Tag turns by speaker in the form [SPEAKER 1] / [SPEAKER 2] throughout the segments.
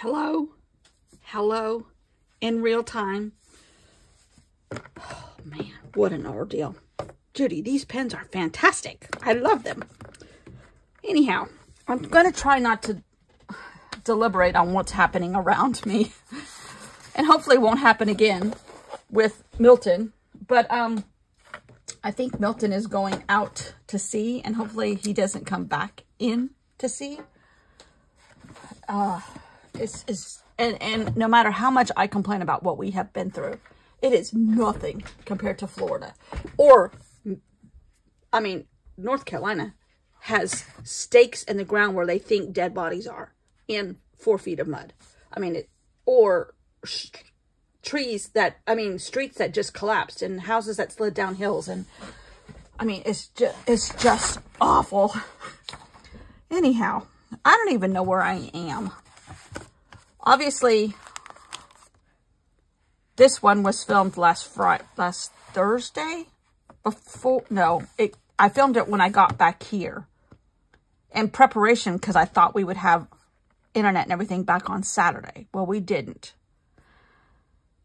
[SPEAKER 1] Hello? Hello? In real time? Oh, man. What an ordeal. Judy, these pens are fantastic. I love them. Anyhow, I'm going to try not to deliberate on what's happening around me. And hopefully it won't happen again with Milton. But I think Milton is going out to sea. And hopefully he doesn't come back in to sea. And no matter how much I complain about what we have been through, it is nothing compared to Florida. Or, I mean, North Carolina has stakes in the ground where they think dead bodies are in 4 feet of mud. I mean, trees that, streets that just collapsed and houses that slid down hills. And, I mean, it's just awful. Anyhow, I don't even know where I am. Obviously, this one was filmed last Thursday. I filmed it when I got back here in preparation because I thought we would have internet and everything back on Saturday. Well, we didn't.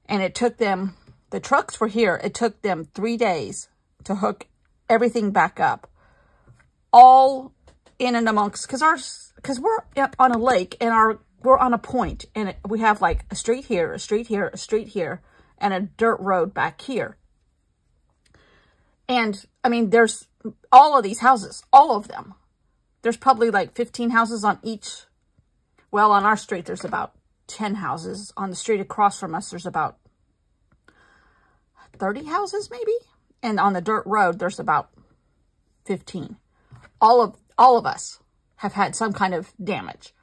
[SPEAKER 1] And it took them, the trucks were here. It took them 3 days to hook everything back up. All in and amongst, because we're on a lake and we're on a point, and we have like a street here, a street here, a street here, and a dirt road back here. And I mean, there's all of these houses, all of them. There's probably like 15 houses on each. Well, on our street, there's about 10 houses. On the street across from us, there's about 30 houses maybe. And on the dirt road, there's about 15. All of us have had some kind of damage.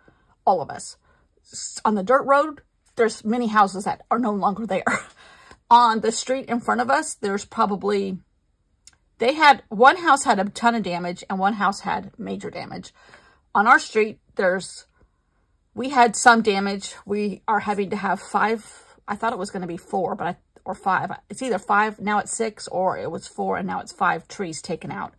[SPEAKER 1] All of us. On the dirt road, there's many houses that are no longer there. On the street in front of us, there's probably, one house had a ton of damage and one house had major damage. On our street, we had some damage. We are having to have 5, I thought it was going to be 4, or 5. It's either 5, now it's 6, or it was 4 and now it's 5 trees taken out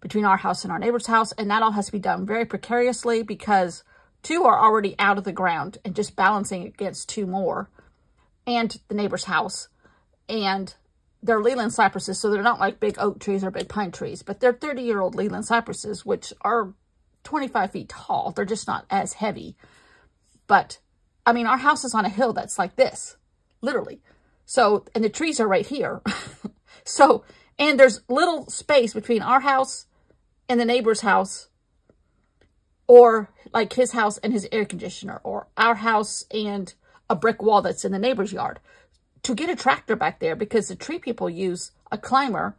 [SPEAKER 1] between our house and our neighbor's house. And that all has to be done very precariously because 2 are already out of the ground and just balancing against 2 more and the neighbor's house. And they're Leland cypresses, so they're not like big oak trees or big pine trees, but they're 30-year-old Leland cypresses, which are 25 feet tall. They're just not as heavy. But, I mean, our house is on a hill that's like this, literally. So, and the trees are right here. So, and there's little space between our house and the neighbor's house, or like his house and his air conditioner, or our house and a brick wall that's in the neighbor's yard. To get a tractor back there, because the tree people use a climber,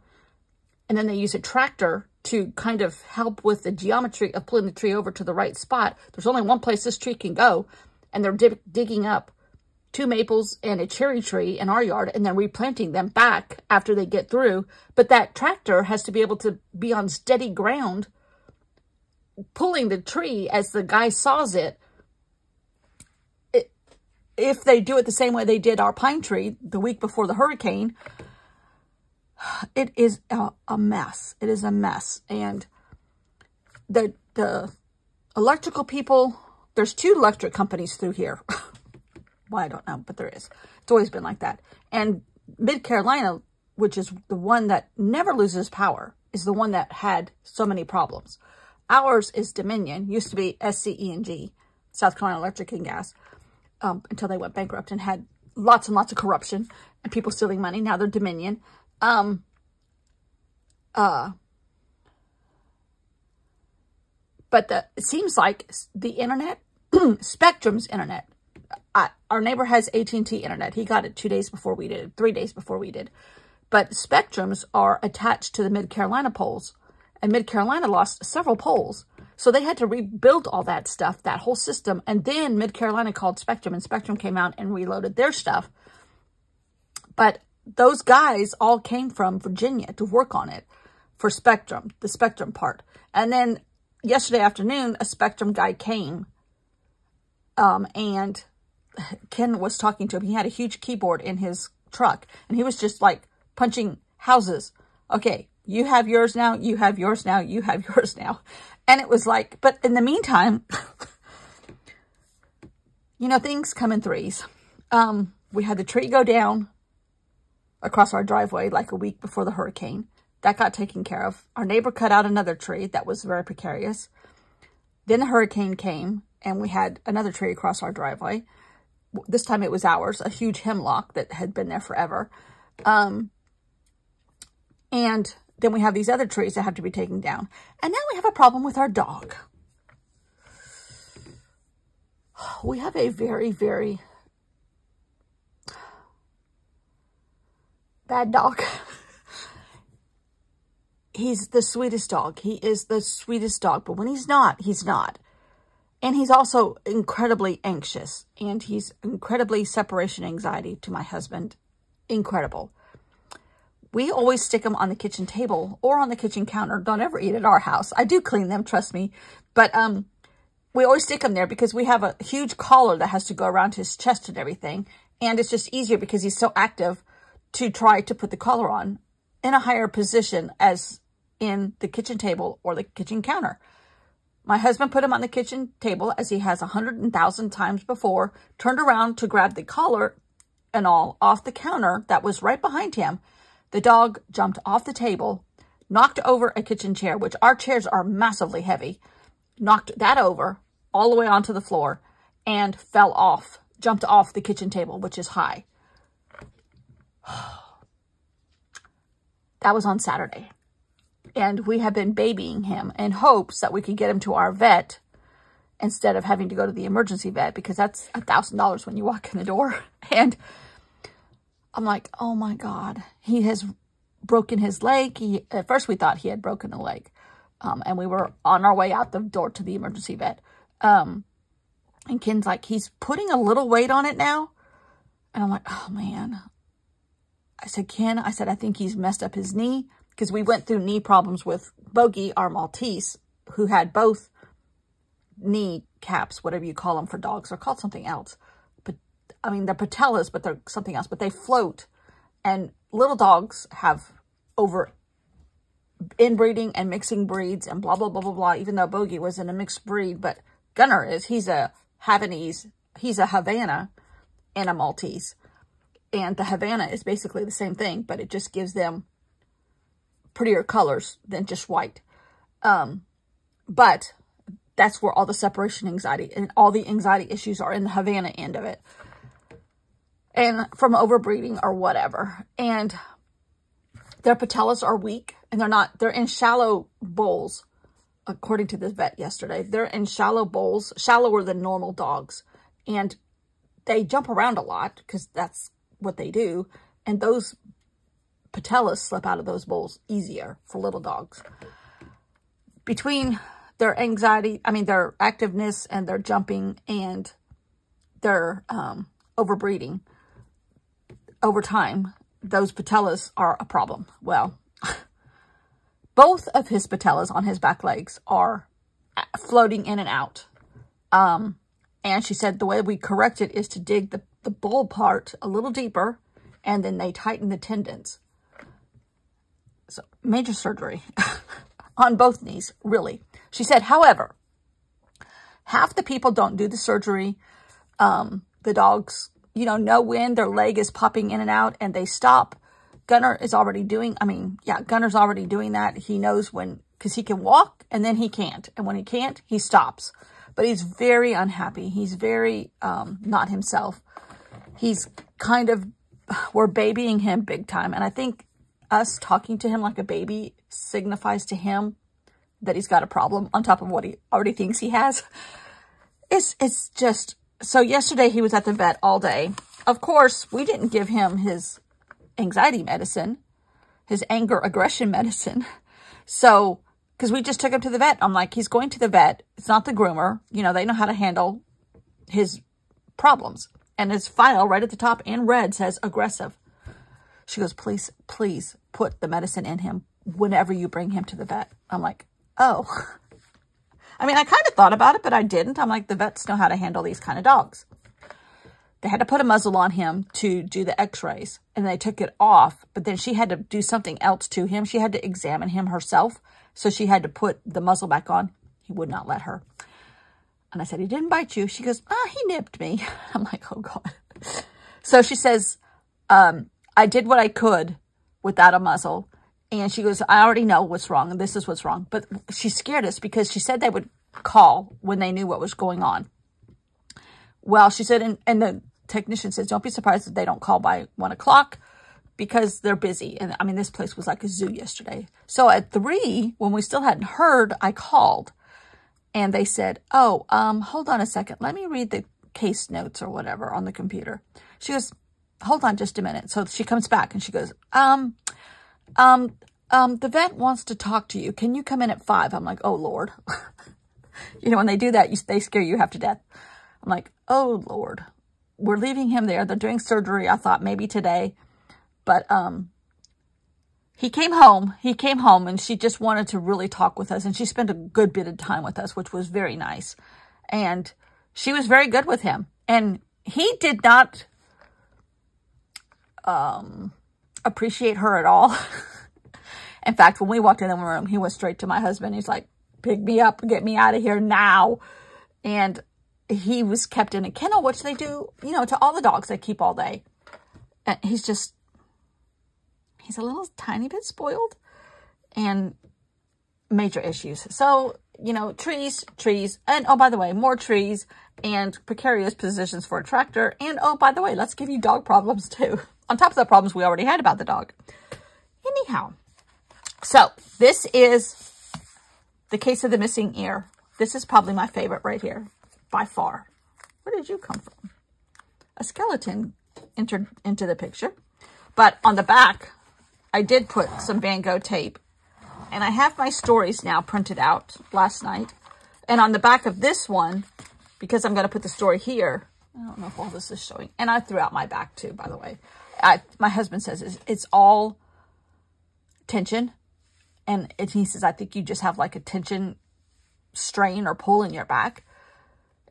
[SPEAKER 1] and then they use a tractor to kind of help with the geometry of pulling the tree over to the right spot. There's only one place this tree can go, and they're digging up 2 maples and a cherry tree in our yard, and then replanting them back after they get through. But that tractor has to be able to be on steady ground, pulling the tree as the guy saws it. If they do it the same way they did our pine tree the week before the hurricane, it is a mess. It is a mess. And the electrical people, there's 2 electric companies through here. Well, I don't know, but there is. It's always been like that. And Mid-Carolina, which is the one that never loses power, is the one that had so many problems. Ours is Dominion, used to be SCE&G, South Carolina Electric and Gas, until they went bankrupt and had lots and lots of corruption and people stealing money. Now they're Dominion. But it seems like the internet, Spectrum's internet, our neighbor has AT&T internet. He got it 2 days before we did, 3 days before we did. But Spectrums are attached to the Mid-Carolina poles. And Mid-Carolina lost several poles. So they had to rebuild all that stuff, that whole system. And then Mid-Carolina called Spectrum, and Spectrum came out and reloaded their stuff. But those guys all came from Virginia to work on it for Spectrum, the Spectrum part. And then yesterday afternoon, a Spectrum guy came, and Ken was talking to him. He had a huge keyboard in his truck, and he was just like punching houses. Okay, you have yours now, you have yours now, you have yours now. And it was like, but in the meantime, you know, things come in threes. We had the tree go down across our driveway like a week before the hurricane. That got taken care of. Our neighbor cut out another tree that was very precarious. Then the hurricane came and we had another tree across our driveway. This time it was ours, a huge hemlock that had been there forever. And then we have these other trees that have to be taken down. And now we have a problem with our dog. We have a very, very bad dog. He's the sweetest dog. He is the sweetest dog. But when he's not, he's not. And he's also incredibly anxious. And he's incredibly separation anxiety to my husband. Incredible. We always stick them on the kitchen table or on the kitchen counter. Don't ever eat at our house. I do clean them, trust me. But we always stick them there because we have a huge collar that has to go around his chest and everything. And it's just easier because he's so active to try to put the collar on in a higher position as in the kitchen table or the kitchen counter. My husband put him on the kitchen table as he has 100,000 times before, turned around to grab the collar and all off the counter that was right behind him. The dog jumped off the table, knocked over a kitchen chair, which our chairs are massively heavy, knocked that over all the way onto the floor and fell off, jumped off the kitchen table, which is high. That was on Saturday. And we have been babying him in hopes that we could get him to our vet instead of having to go to the emergency vet because that's $1,000 when you walk in the door. And I'm like, oh my God, he has broken his leg. At first we thought he had broken a leg. And we were on our way out the door to the emergency vet. And Ken's like, he's putting a little weight on it now. And I'm like, oh man. I said, Ken, I think he's messed up his knee. Because we went through knee problems with Bogey, our Maltese, who had both knee caps, whatever you call them for dogs. They're called something else. But I mean, they're patellas, but they're something else. But they float. And little dogs have over inbreeding and mixing breeds and blah, blah, blah, blah, blah. Even though Bogey was in a mixed breed. But Gunner is, he's a Havanese. He's a Havana and a Maltese. And the Havana is basically the same thing. But it just gives them prettier colors than just white. But that's where all the separation anxiety and all the anxiety issues are, in the Havana end of it. And from overbreeding or whatever. And their patellas are weak and they're in shallow bowls. According to this vet yesterday, they're in shallow bowls, shallower than normal dogs. And they jump around a lot because that's what they do. And those patellas slip out of those bowls easier for little dogs. Between their anxiety, their activeness and their jumping and their overbreeding, over time, those patellas are a problem. Well, both of his patellas on his back legs are floating in and out. And she said the way we correct it is to dig the bowl part a little deeper and then they tighten the tendons. So, major surgery on both knees, really. She said, however, half the people don't do the surgery. The dogs, know when their leg is popping in and out and they stop. Gunner is already doing, Gunner's already doing that. He knows when, because he can walk and then he can't. And when he can't, he stops. But he's very unhappy. He's very not himself. He's we're babying him big time. And I think us talking to him like a baby signifies to him that he's got a problem on top of what he already thinks he has. It's just, so yesterday he was at the vet all day. Of course, we didn't give him his anxiety medicine, his anger aggression medicine. So, because we just took him to the vet. I'm like, he's going to the vet. It's not the groomer. They know how to handle his problems. And his file right at the top in red says aggressive. She goes, please put the medicine in him whenever you bring him to the vet. I'm like, oh. I kind of thought about it, but I didn't. I'm like, the vets know how to handle these kind of dogs. They had to put a muzzle on him to do the x-rays, and they took it off. But then she had to do something else to him. She had to examine him herself, so she had to put the muzzle back on. He would not let her. And I said, he didn't bite you. She goes, he nipped me. I'm like, oh God. So she says, I did what I could without a muzzle. And she goes, I already know what's wrong. And this is what's wrong. But she scared us because she said they would call when they knew what was going on. Well, she said, and the technician says, don't be surprised if they don't call by 1 o'clock because they're busy. And I mean, this place was like a zoo yesterday. So at 3, when we still hadn't heard, I called. And they said, oh, hold on a second. Let me read the case notes or whatever on the computer. She goes, hold on just a minute. So she comes back and she goes, the vet wants to talk to you. Can you come in at 5? I'm like, oh, Lord. You know, when they do that, they scare you half to death. I'm like, oh, Lord. We're leaving him there. They're doing surgery. I thought maybe today. But he came home. He came home and she just wanted to really talk with us. And she spent a good bit of time with us, which was very nice. And she was very good with him. And he did not appreciate her at all. In fact, when we walked in the room, he went straight to my husband. He's like, pick me up and get me out of here now. And he was kept in a kennel, which they do, you know, to all the dogs they keep all day. And he's a little tiny bit spoiled and major issues. So, you know, trees, and oh, by the way, more trees and precarious positions for a tractor. And oh, by the way, let's give you dog problems too. On top of the problems we already had about the dog. Anyhow, so this is the case of the missing ear. This is probably my favorite right here, by far. Where did you come from? A skeleton entered into the picture. But on the back, I did put some Van Gogh tape. And I have my stories now printed out last night. And on the back of this one, because I'm going to put the story here, I don't know if all this is showing. And I threw out my back too, by the way. My husband says it's all tension. And he says, I think you just have like a tension strain or pull in your back.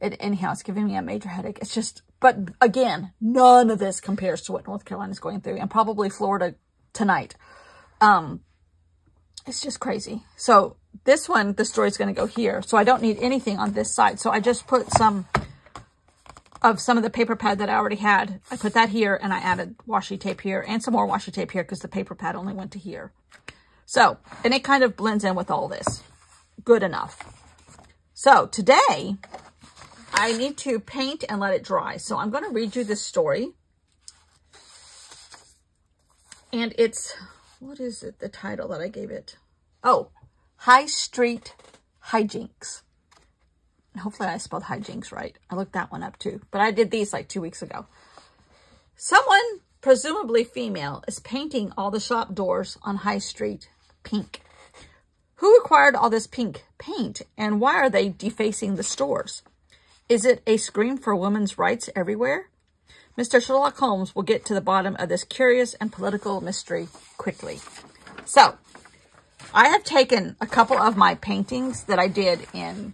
[SPEAKER 1] Anyhow, it's giving me a major headache. It's just, but again, none of this compares to what North Carolina is going through, and probably Florida tonight. It's just crazy. So this one, the story is going to go here. So I don't need anything on this side. So I just put some of the paper pad that I already had. I put that here, and I added washi tape here and some more washi tape here because the paper pad only went to here. So, and it kind of blends in with all this. Good enough. So today, I need to paint and let it dry. So I'm going to read you this story. And it's, what is it, the title that I gave it? Oh, High Street Hijinks. Hopefully I spelled hijinks right. I looked that one up too. But I did these like 2 weeks ago. Someone, presumably female, is painting all the shop doors on High Street pink. Who acquired all this pink paint, and why are they defacing the stores? Is it a scream for women's rights everywhere? Mr. Sherlock Holmes will get to the bottom of this curious and political mystery quickly. So, I have taken a couple of my paintings that I did in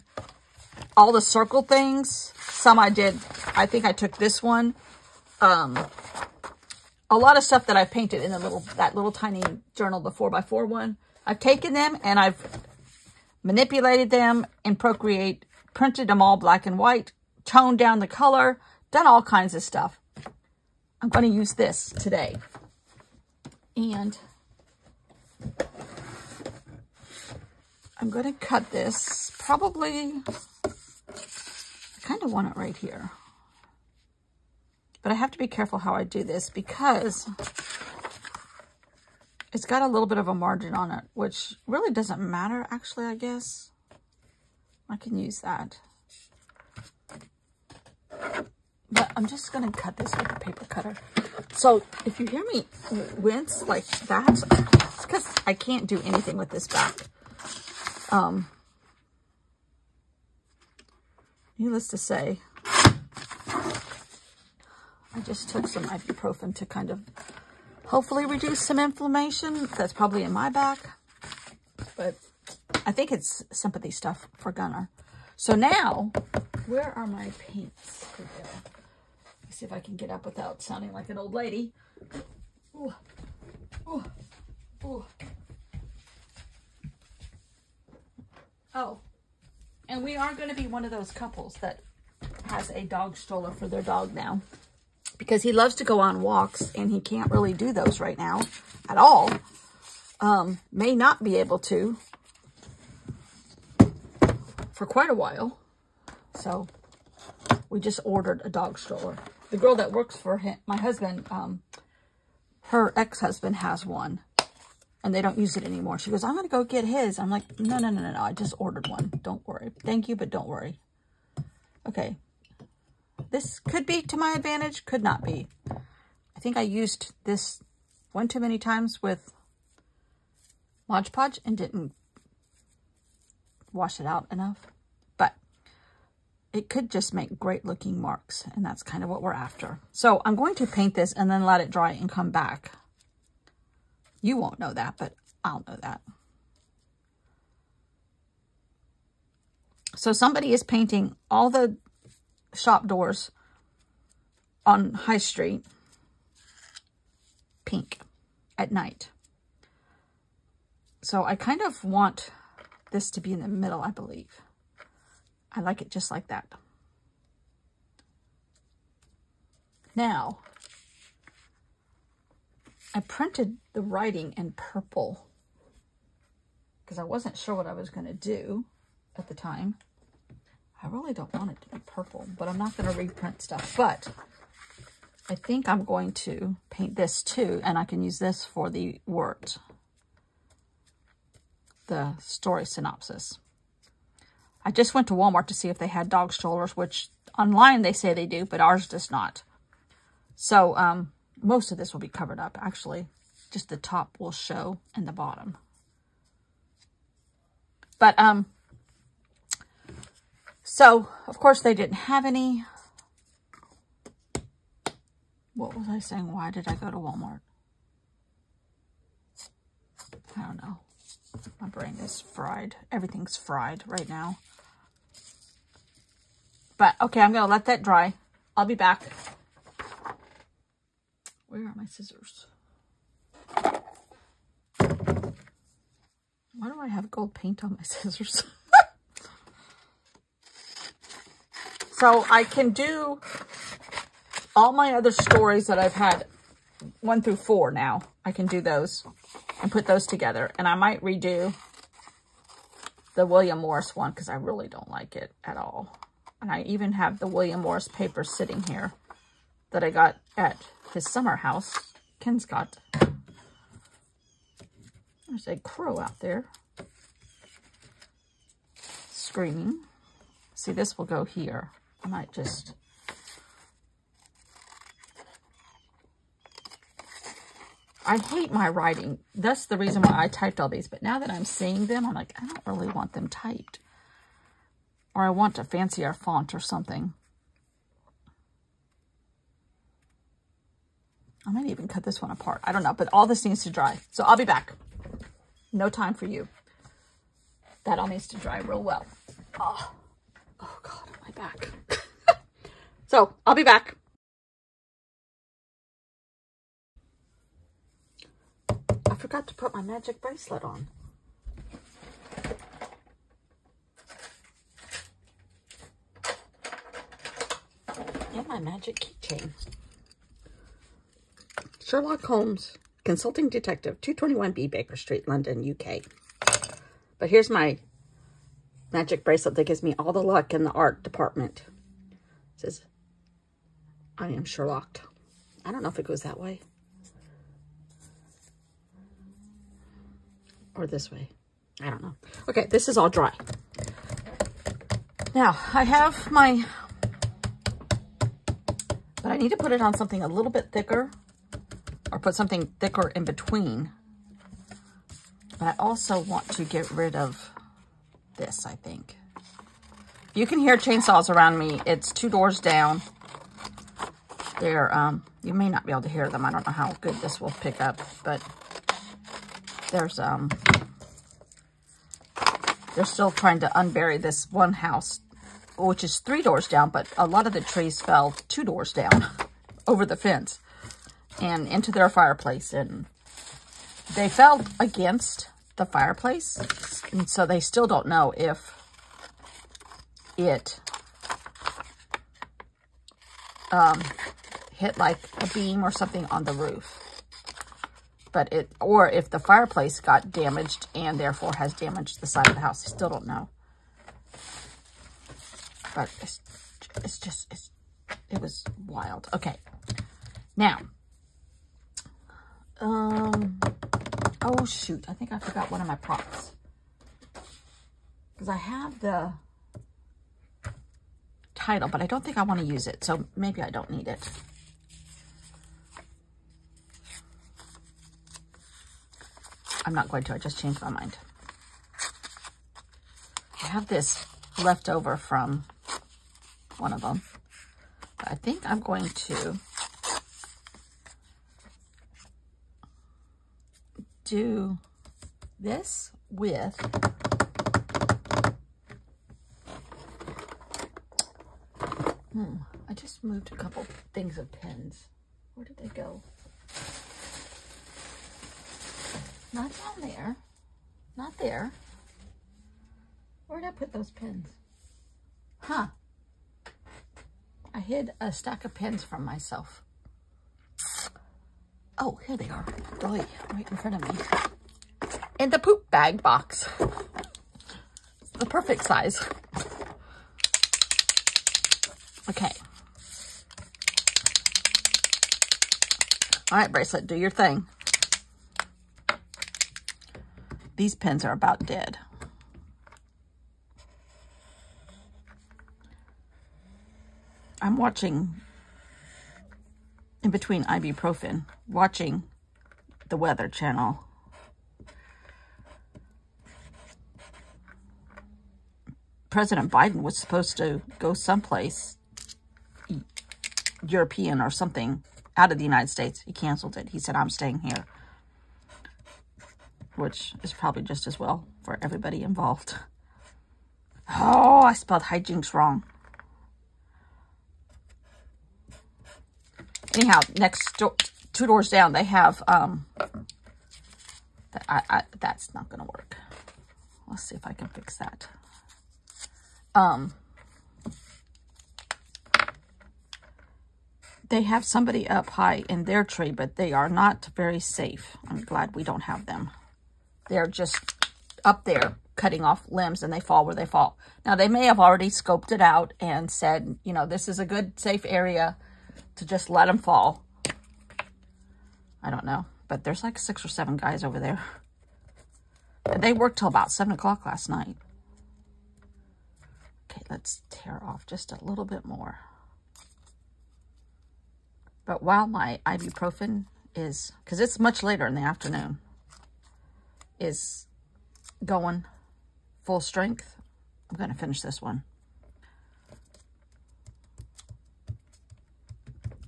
[SPEAKER 1] all the circle things. Some I did, I think I took this one. A lot of stuff that I painted in that little tiny journal, the 4x4 one. I've taken them and I've manipulated them in Procreate, printed them all black and white, toned down the color, done all kinds of stuff. I'm going to use this today. And I'm going to cut this probably, I kind of want it right here. But I have to be careful how I do this because it's got a little bit of a margin on it, which really doesn't matter, actually, I guess. I can use that. But I'm just going to cut this with a paper cutter. So if you hear me wince like that, it's because I can't do anything with this back. Needless to say, I just took some ibuprofen to kind of hopefully reduce some inflammation. That's probably in my back. But I think it's sympathy stuff for Gunnar. So now, where are my paints? Here we go. Let's see if I can get up without sounding like an old lady. Ooh. Ooh. Ooh. Oh. And we are going to be one of those couples that has a dog stroller for their dog now. Because he loves to go on walks and he can't really do those right now at all. May not be able to for quite a while. So we just ordered a dog stroller. The girl that works for him, my husband, her ex-husband has one. And they don't use it anymore. She goes, I'm going to go get his. I'm like, no. I just ordered one. Don't worry. Thank you, but don't worry. Okay. This could be to my advantage. Could not be. I think I used this one too many times with Mod Podge and didn't wash it out enough. But it could just make great looking marks. And that's kind of what we're after. So I'm going to paint this and then let it dry and come back. You won't know that, but I'll know that. So somebody is painting all the shop doors on High Street pink at night. So I kind of want this to be in the middle, I believe. I like it just like that. Now, I printed the writing in purple because I wasn't sure what I was going to do at the time. I really don't want it to be purple, but I'm not going to reprint stuff. But I think I'm going to paint this too, and I can use this for the words, the story synopsis. I just went to Walmart to see if they had dog strollers, which online they say they do, but ours does not. So, most of this will be covered up, actually. Just the top will show and the bottom. But, so, of course, they didn't have any. What was I saying? Why did I go to Walmart? I don't know. My brain is fried. Everything's fried right now. But, okay, I'm going to let that dry. I'll be back. Where are my scissors? Why do I have gold paint on my scissors? So I can do all my other stories that I've had 1 through 4 now. I can do those and put those together. And I might redo the William Morris one because I really don't like it at all. And I even have the William Morris paper sitting here that I got at his summer house. Ken's got. There's a crow out there screaming. See, this will go here. I might just... I hate my writing. That's the reason why I typed all these. But now that I'm seeing them, I'm like, I don't really want them typed. Or I want a fancier font or something. I might even cut this one apart. I don't know, but all this needs to dry. So I'll be back. No time for you. That all needs to dry real well. Oh God, my back. So I'll be back. I forgot to put my magic bracelet on. And my magic keychain. Sherlock Holmes, Consulting Detective, 221B Baker Street, London, UK. But here's my magic bracelet that gives me all the luck in the art department. It says, I am Sherlocked. I don't know if it goes that way. Or this way. I don't know. Okay, this is all dry. Now, I have my... But I need to put it on something a little bit thicker. Or put something thicker in between. But I also want to get rid of this, I think. You can hear chainsaws around me. It's 2 doors down. They're, you may not be able to hear them. I don't know how good this will pick up. But there's, they're still trying to unbury this one house, which is 3 doors down. But a lot of the trees fell 2 doors down over the fence. And into their fireplace, and they fell against the fireplace, and so they still don't know if it hit like a beam or something on the roof. But or if the fireplace got damaged and therefore has damaged the side of the house. I still don't know. But it was wild. Okay. Now, oh shoot, I think I forgot one of my props. Because I have the title, but I don't think I want to use it, so maybe I don't need it. I'm not going to, I just changed my mind. I have this left over from one of them. I think I'm going to do this with I just moved a couple things of pins. Where did they go? Not down there. Not there. Where did I put those pins? Huh. I hid a stack of pins from myself. Oh, here they are. Right in front of me. In the poop bag box. It's the perfect size. Okay. All right, bracelet, do your thing. These pins are about dead. I'm watching, in between ibuprofen, watching the Weather Channel. President Biden was supposed to go someplace European or something out of the United States. He canceled it. He said, I'm staying here. Which is probably just as well for everybody involved. Oh, I spelled hijinks wrong. Anyhow, next door, 2 doors down, they have, that's not going to work. Let's see if I can fix that. They have somebody up high in their tree, but they are not very safe. I'm glad we don't have them. They're just up there cutting off limbs and they fall where they fall. Now, they may have already scoped it out and said, you know, this is a good, safe area to just let them fall. I don't know. But there's like 6 or 7 guys over there. And they worked till about 7 o'clock last night. Okay, let's tear off just a little bit more. But while my ibuprofen is, because it's much later in the afternoon, is going full strength, I'm going to finish this one.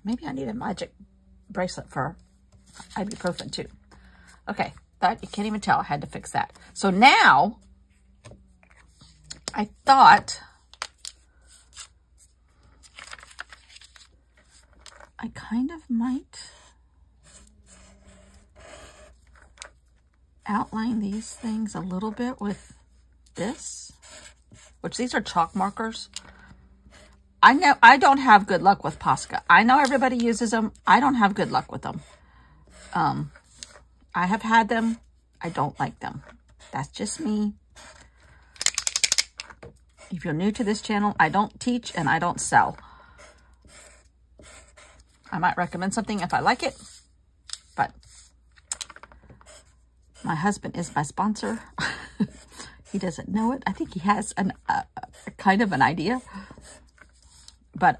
[SPEAKER 1] Maybe I need a magic bracelet for ibuprofen too. Okay, that you can't even tell. I had to fix that. So now, I thought I kind of might outline these things a little bit with this, which these are chalk markers. I know I don't have good luck with Posca. I know everybody uses them. I don't have good luck with them. I have had them. I don't like them. That's just me. If you're new to this channel, I don't teach and I don't sell. I might recommend something if I like it, but my husband is my sponsor. He doesn't know it. I think he has a kind of an idea, but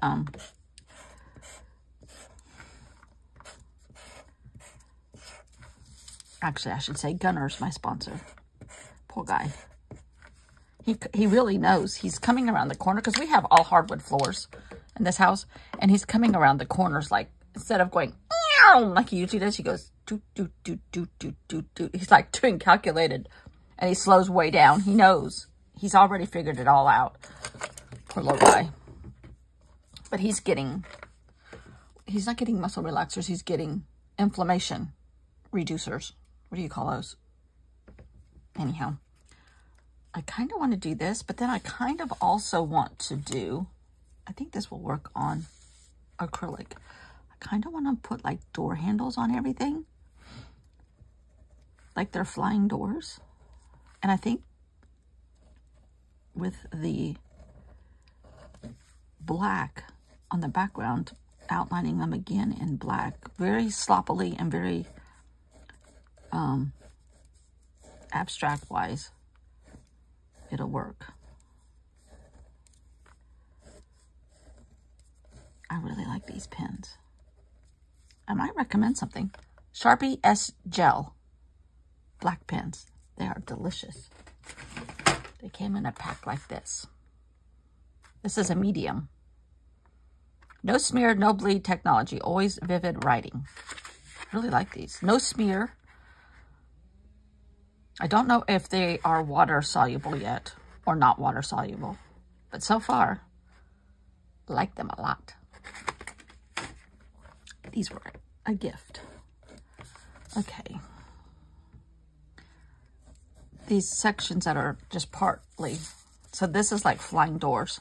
[SPEAKER 1] actually I should say Gunner's my sponsor. Poor guy. He really knows. He's coming around the corner because we have all hardwood floors in this house, and he's coming around the corners like, instead of going like he usually does, he goes doot doot doot doot doot doot doot. He's like doing calculated, and he slows way down. He knows. He's already figured it all out. Poor little guy. But he's not getting muscle relaxers. He's getting inflammation reducers. What do you call those? Anyhow. I kind of want to do this, but then I kind of also want to do, I think this will work on acrylic. I kind of want to put like door handles on everything, like they're flying doors. And I think with the black on the background, outlining them again in black, very sloppily and very abstract wise, it'll work. I really like these pens. I might recommend something. Sharpie S Gel black pens. They are delicious. They came in a pack like this. This is a medium. No smear, no bleed technology. Always vivid writing. I really like these. No smear. I don't know if they are water soluble yet or not water soluble, but so far, I like them a lot. These were a gift. Okay. These sections that are just partly, so this is like flying doors.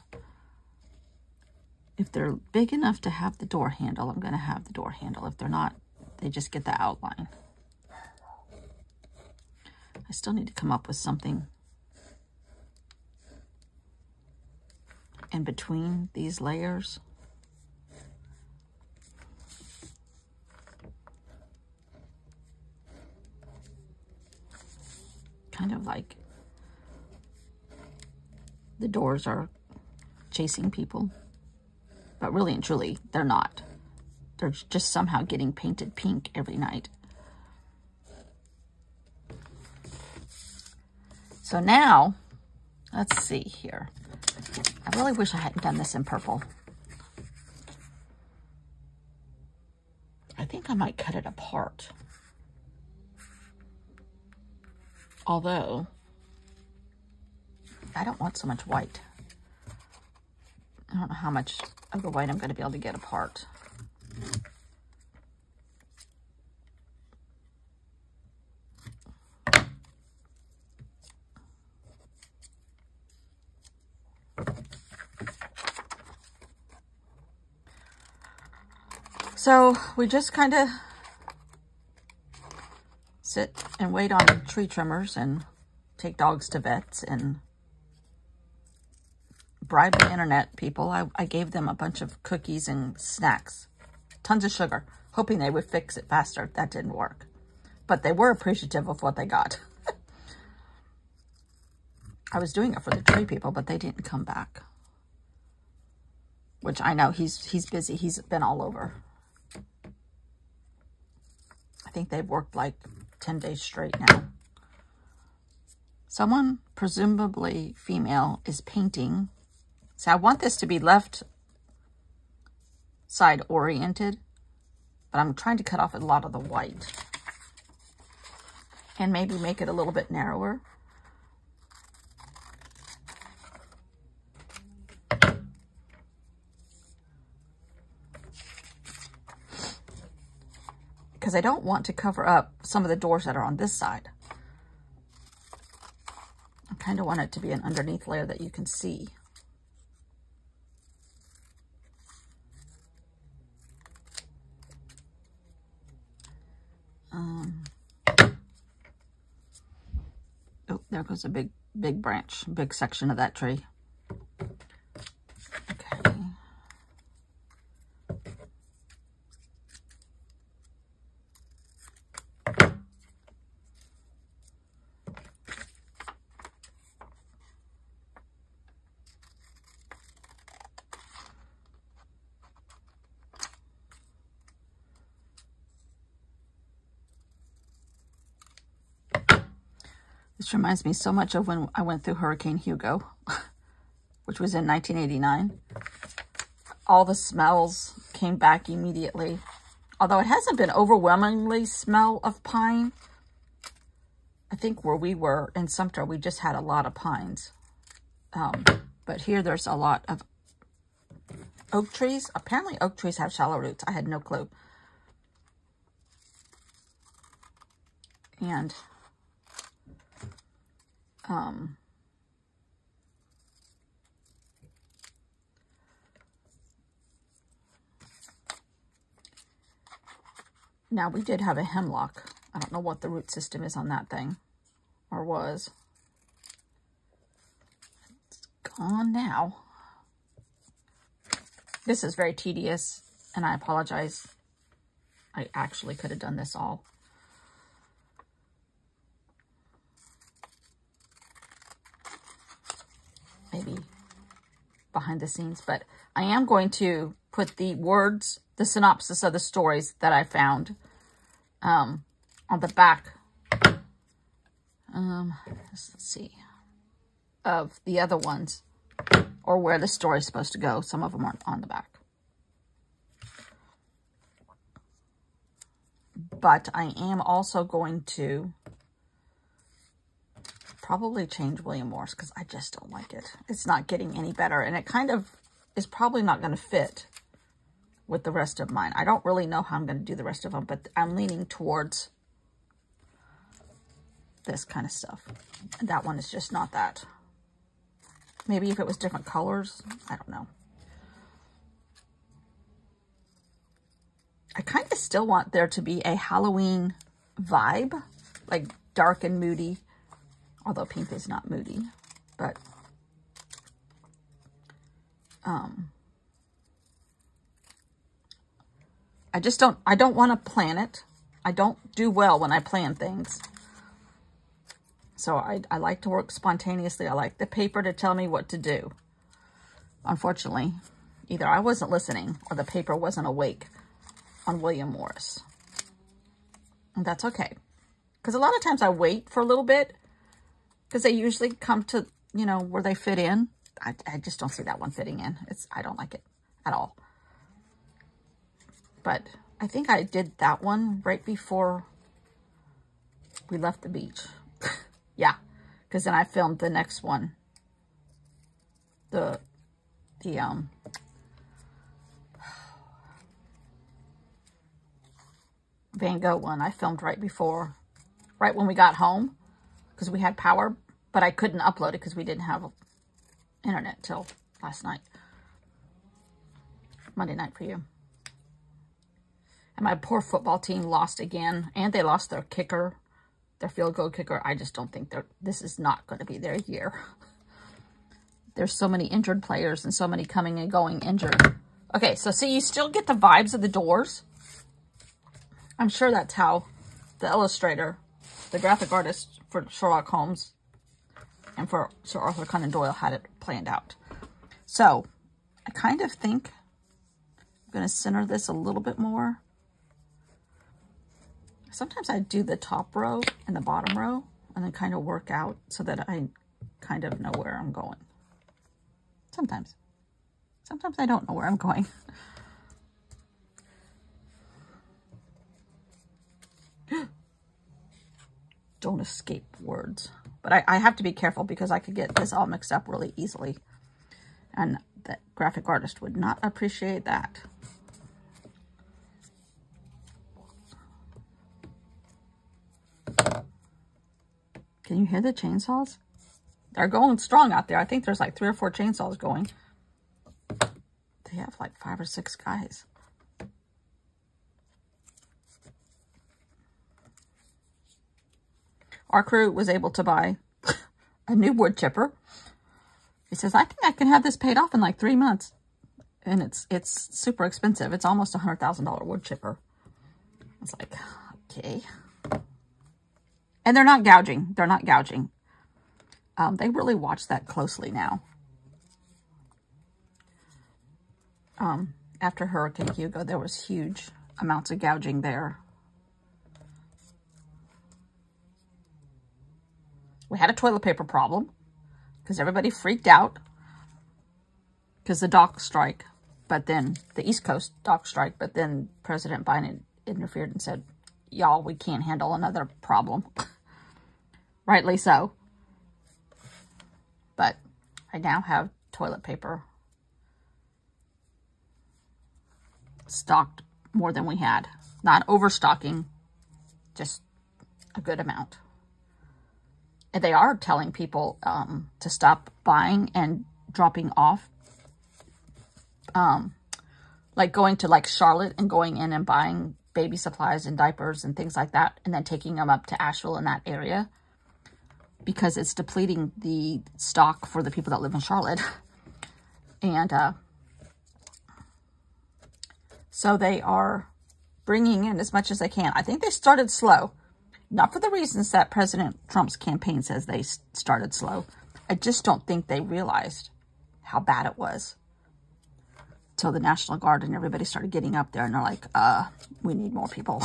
[SPEAKER 1] If they're big enough to have the door handle, I'm going to have the door handle. If they're not, they just get the outline. I still need to come up with something in between these layers. Kind of like the doors are chasing people, but really and truly, they're not. They're just somehow getting painted pink every night. So now, let's see here. I really wish I hadn't done this in purple. I think I might cut it apart. Although, I don't want so much white. I don't know how much of the white I'm going to be able to get apart. So we just kind of sit and wait on tree trimmers and take dogs to vets and bribe the internet people. I gave them a bunch of cookies and snacks, tons of sugar, hoping they would fix it faster. That didn't work, but they were appreciative of what they got. I was doing it for the tree people, but they didn't come back, which I know he's busy. He's been all over. I think they've worked like 10 days straight now. Someone, presumably female, is painting. So I want this to be left side oriented, but I'm trying to cut off a lot of the white and maybe make it a little bit narrower. Because I don't want to cover up some of the doors that are on this side. I kind of want it to be an underneath layer that you can see. Oh, there goes a big branch, big section of that tree. Okay. This reminds me so much of when I went through Hurricane Hugo, which was in 1989. All the smells came back immediately. Although it hasn't been overwhelmingly smell of pine. I think where we were in Sumter, we just had a lot of pines. But here there's a lot of oak trees. Apparently oak trees have shallow roots. I had no clue. And Now, we did have a hemlock. I don't know what the root system is on that thing, or was. It's gone now. This is very tedious, and I apologize. I actually could have done this all. Maybe behind the scenes, but I am going to put the words, the synopsis of the stories that I found on the back, let's see, of the other ones, or where the story is supposed to go. Some of them aren't on the back. But I am also going to probably change William Morris because I just don't like it. It's not getting any better, and it kind of is probably not going to fit with the rest of mine. I don't really know how I'm going to do the rest of them, but I'm leaning towards this kind of stuff. And that one is just not that. Maybe if it was different colors, I don't know. I kind of still want there to be a Halloween vibe, like dark and moody, although pink is not moody, but I don't want to plan it. I don't do well when I plan things. So I like to work spontaneously. I like the paper to tell me what to do. Unfortunately, either I wasn't listening or the paper wasn't awake on William Morris. And that's okay. Because a lot of times I wait for a little bit because they usually come to, you know, where they fit in. I just don't see that one fitting in. I don't like it at all. But I think I did that one right before we left the beach. Yeah, because then I filmed the next one. The Van Gogh one I filmed right when we got home, because we had power, but I couldn't upload it because we didn't have internet till last night. Monday night for you. And my poor football team lost again, and they lost their kicker, their field goal kicker. I just don't think this is not going to be their year. There's so many injured players and so many coming and going injured. Okay, so see, you still get the vibes of the doors. I'm sure that's how the illustrator, the graphic artist for Sherlock Holmes and for Sir Arthur Conan Doyle had it planned out. So I kind of think I'm going to center this a little bit more. Sometimes I do the top row and the bottom row and then kind of work out so that I kind of know where I'm going. Sometimes. Sometimes I don't know where I'm going. Don't escape words. But I have to be careful because I could get this all mixed up really easily. And the graphic artist would not appreciate that. Can you hear the chainsaws? They're going strong out there. I think there's like 3 or 4 chainsaws going. They have like 5 or 6 guys. Our crew was able to buy a new wood chipper. He says, I think I can have this paid off in like 3 months. And it's super expensive. It's almost a $100,000 wood chipper. It's like, okay. And they're not gouging. They're not gouging. They really watch that closely now. After Hurricane Hugo, there was huge amounts of gouging there. We had a toilet paper problem because everybody freaked out because the dock strike, but then the East Coast dock strike, but then President Biden interfered and said, y'all, we can't handle another problem. Rightly so. But I now have toilet paper stocked more than we had. Not overstocking, just a good amount. And they are telling people to stop buying and dropping off. Like going to like Charlotte and going in and buying baby supplies and diapers and things like that, and then taking them up to Asheville in that area because it's depleting the stock for the people that live in Charlotte. And so they are bringing in as much as they can. I think they started slow, not for the reasons that President Trump's campaign says they started slow. I just don't think they realized how bad it was till the National Guard and everybody started getting up there and they're like, we need more people.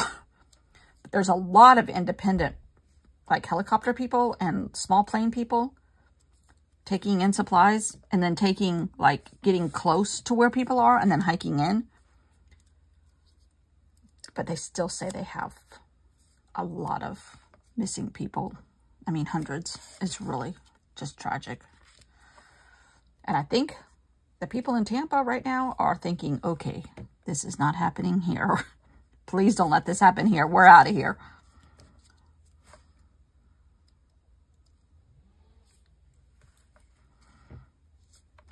[SPEAKER 1] But there's a lot of independent, like helicopter people and small plane people taking in supplies and then taking, like, getting close to where people are and then hiking in. But they still say they have a lot of missing people. I mean, hundreds. It's really just tragic. And I think the people in Tampa right now are thinking, okay, this is not happening here. Please don't let this happen here. We're out of here.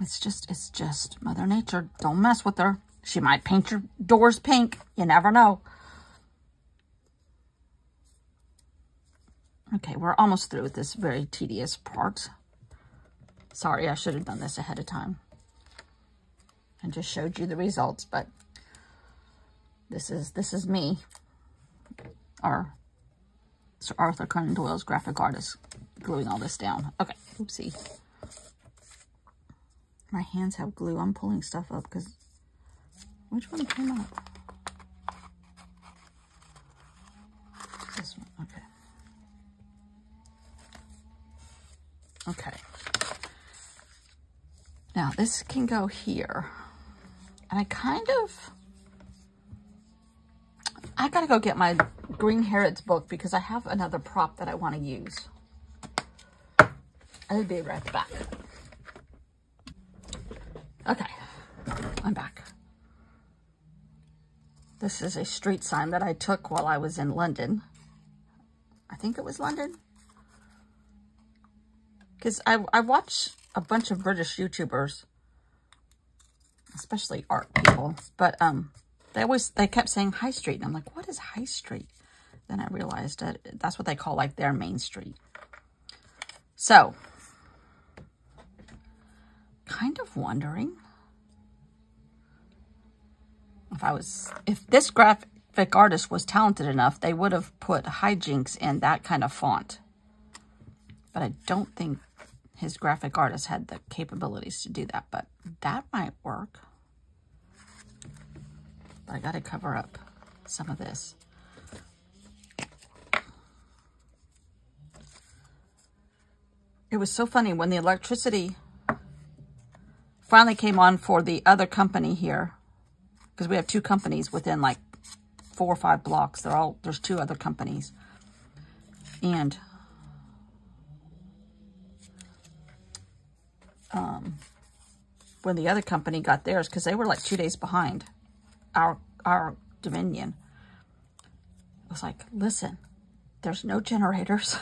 [SPEAKER 1] It's just Mother Nature. Don't mess with her. She might paint your doors pink. You never know. Okay, we're almost through with this very tedious part. Sorry, I should have done this ahead of time and just showed you the results, but this is me, our Sir Arthur Conan Doyle's graphic artist, gluing all this down. Okay, oopsie. My hands have glue. I'm pulling stuff up because which one came up? This one. Okay. Okay. Now this can go here. And I gotta go get my Green Harrods book because I have another prop that I want to use. I'll be right back. Okay, I'm back. This is a street sign that I took while I was in London. I think it was London. Because I watch a bunch of British YouTubers, especially art people, but they kept saying High Street, and I'm like, what is High Street? Then I realized that that's what they call like their main street. So, kind of wondering if this graphic artist was talented enough, they would have put hijinks in that kind of font. But I don't think his graphic artist had the capabilities to do that, but that might work. But I got to cover up some of this. It was so funny when the electricity finally came on for the other company here, because we have two companies within like 4 or 5 blocks. There's 2 other companies. And when the other company got theirs, because they were like 2 days behind our Dominion, it was like, listen, there's no generators.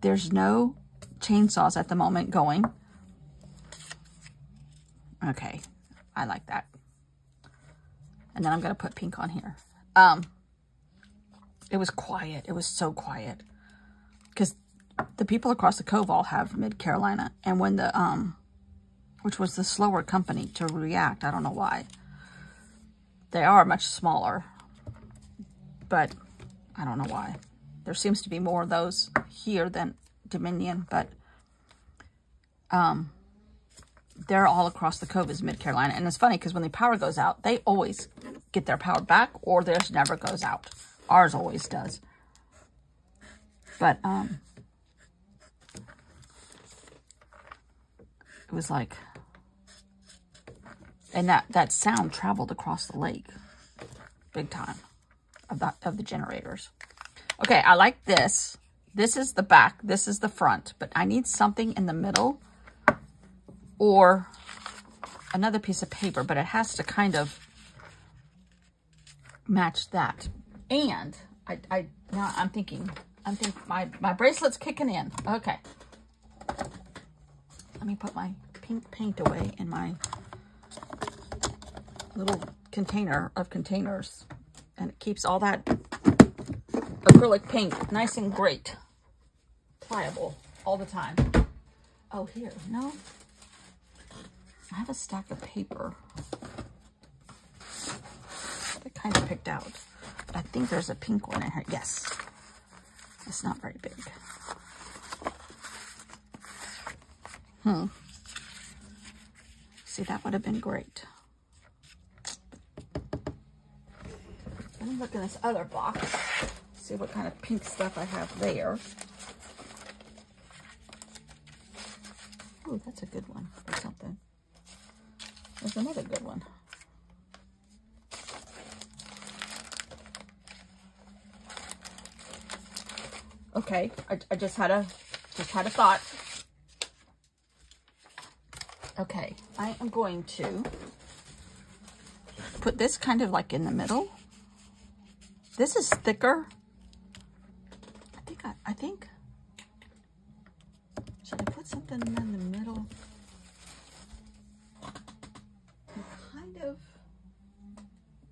[SPEAKER 1] There's no chainsaws at the moment going. Okay, I like that. And then I'm going to put pink on here. It was quiet. It was so quiet. Because the people across the cove all have Mid-Carolina. And when the, which was the slower company to react, I don't know why. They are much smaller. But I don't know why. There seems to be more of those here than Dominion. But they're all across the cove is Mid-Carolina. And it's funny because when the power goes out, they always get their power back or theirs never goes out. Ours always does. But it was like, and that sound traveled across the lake big time of the generators. Okay, I like this. This is the back. This is the front. But I need something in the middle or another piece of paper, but it has to kind of match that. And now I'm thinking my bracelet's kicking in. Okay. Let me put my pink paint away in my little container of containers. And it keeps all that acrylic paint nice and great. Pliable all the time. Oh, here, no. I have a stack of paper that I kind of picked out. But I think there's a pink one in here. Yes. It's not very big. See, that would have been great. Let me look in this other box. See what kind of pink stuff I have there. Oh, that's a good one or something. There's another good one. Okay, I just had a thought. Okay, I am going to put this kind of like in the middle. This is thicker. I think. Should I put something in the middle? I'm kind of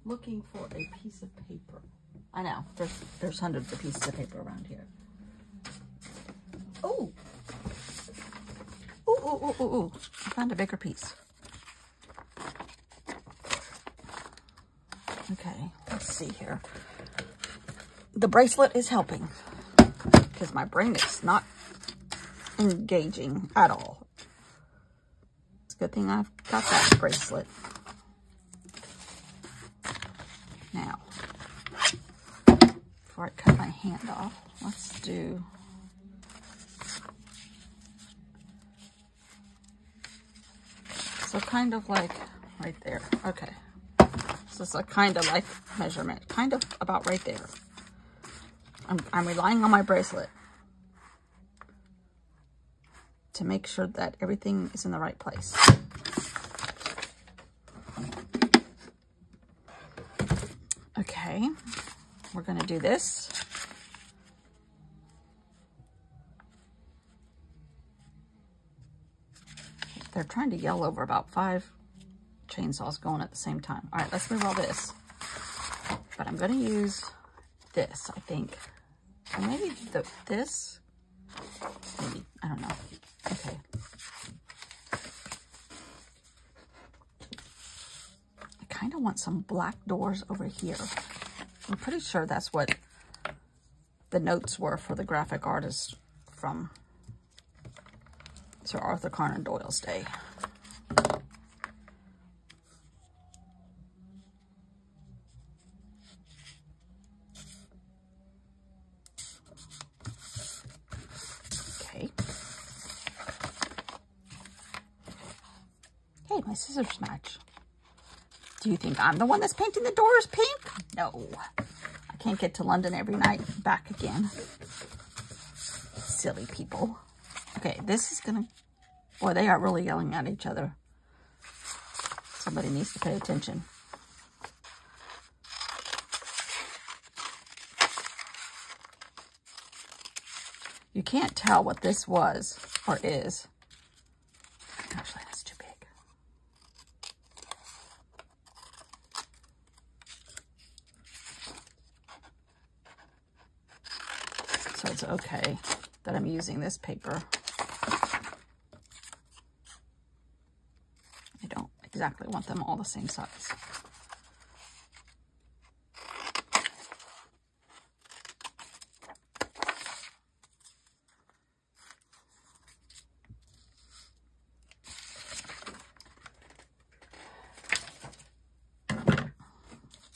[SPEAKER 1] looking for a piece of paper. I know, there's hundreds of pieces of paper around here. Oh! Ooh. I found a bigger piece. Okay, let's see here. The bracelet is helping because my brain is not engaging at all. It's a good thing I've got that bracelet. Now, before I cut my hand off, let's do... So kind of like right there. Okay. So it's a kind of like measurement. Kind of about right there. I'm relying on my bracelet to make sure that everything is in the right place. Okay. We're going to do this. They're trying to yell over about 5 chainsaws going at the same time. All right, let's move all this. But I'm going to use this, I think. Or maybe this. Maybe. I don't know. Okay. I kind of want some black doors over here. I'm pretty sure that's what the notes were for the graphic artist from Sir Arthur Conan Doyle's day. Okay. Hey, my scissors match. Do you think I'm the one that's painting the doors pink? No. I can't get to London every night back again. Silly people. Okay, this is gonna... Boy, they are really yelling at each other. Somebody needs to pay attention. You can't tell what this was or is. Actually, that's too big. So it's okay that I'm using this paper. I don't exactly want them all the same size.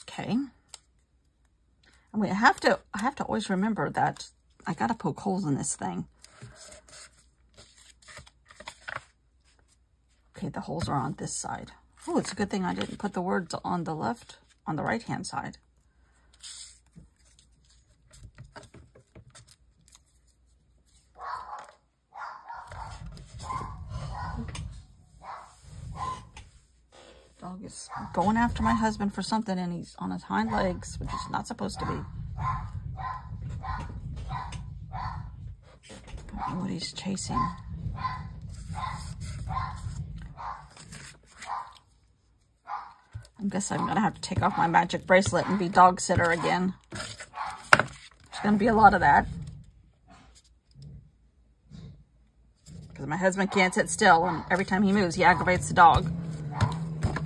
[SPEAKER 1] Okay. And I have to always remember that I gotta poke holes in this thing. Okay, the holes are on this side. Oh, it's a good thing I didn't put the words on the left, on the right-hand side. Dog is going after my husband for something, and he's on his hind legs, which is not supposed to be. I don't know what he's chasing. I guess I'm going to have to take off my magic bracelet and be dog sitter again. There's going to be a lot of that. Because my husband can't sit still, and every time he moves, he aggravates the dog.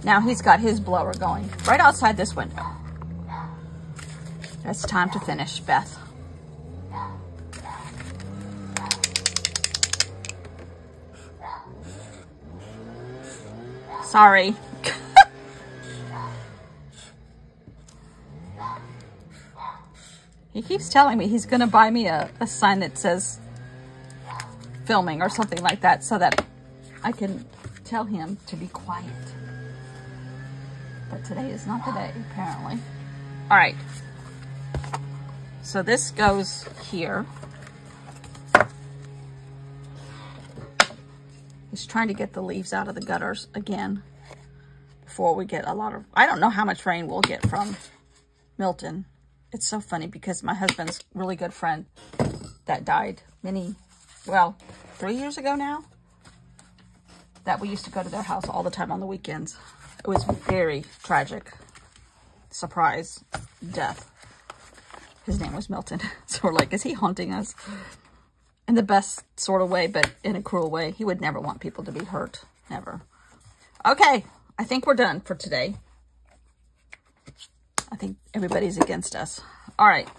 [SPEAKER 1] Now he's got his blower going right outside this window. It's time to finish, Beth. Sorry. He keeps telling me he's going to buy me a sign that says filming or something like that so that I can tell him to be quiet. But today is not the day, apparently. All right. So this goes here. He's trying to get the leaves out of the gutters again before we get a lot of... I don't know how much rain we'll get from Milton. It's so funny because my husband's really good friend that died 3 years ago now, that we used to go to their house all the time on the weekends. It was very tragic. Surprise death. His name was Milton. So we're like, is he haunting us? In the best sort of way, but in a cruel way. He would never want people to be hurt. Never. Okay, I think we're done for today. I think everybody's against us. All right.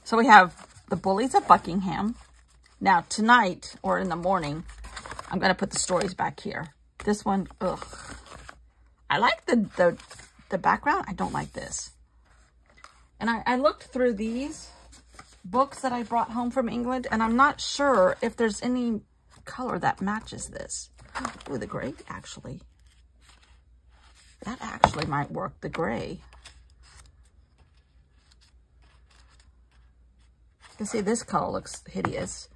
[SPEAKER 1] So we have the Bullies of Buckingham. Now, tonight, or in the morning, I'm going to put the stories back here. This one, ugh. I like the background. I don't like this. And I looked through these books that I brought home from England, and I'm not sure if there's any color that matches this. Ooh, the gray, actually. That actually might work, the gray. You can see this color looks hideous.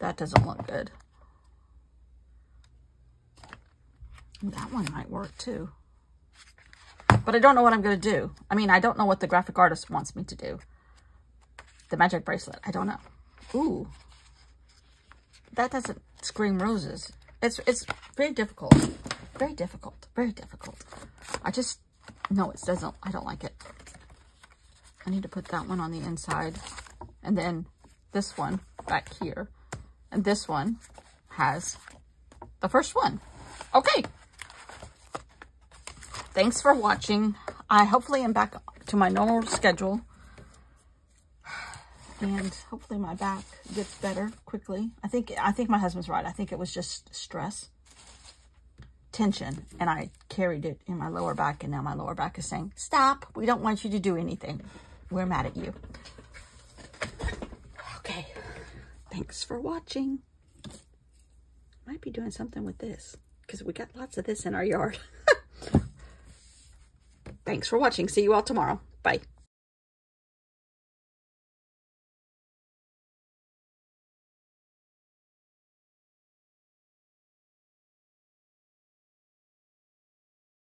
[SPEAKER 1] That doesn't look good. That one might work too. But I don't know what I'm going to do. I mean, I don't know what the graphic artist wants me to do. The magic bracelet. I don't know. Ooh. That doesn't scream roses. It's very difficult. Very difficult. Very difficult. I just... No, it doesn't. I don't like it. I need to put that one on the inside. And then this one back here. And this one has the first one. Okay. Thanks for watching. I hopefully am back to my normal schedule. And hopefully my back gets better quickly. I think my husband's right. I think it was just stress, tension, and I carried it in my lower back, and now my lower back is saying, stop. We don't want you to do anything. We're mad at you. Okay. Thanks for watching. Might be doing something with this because we got lots of this in our yard. Thanks for watching. See you all tomorrow. Bye.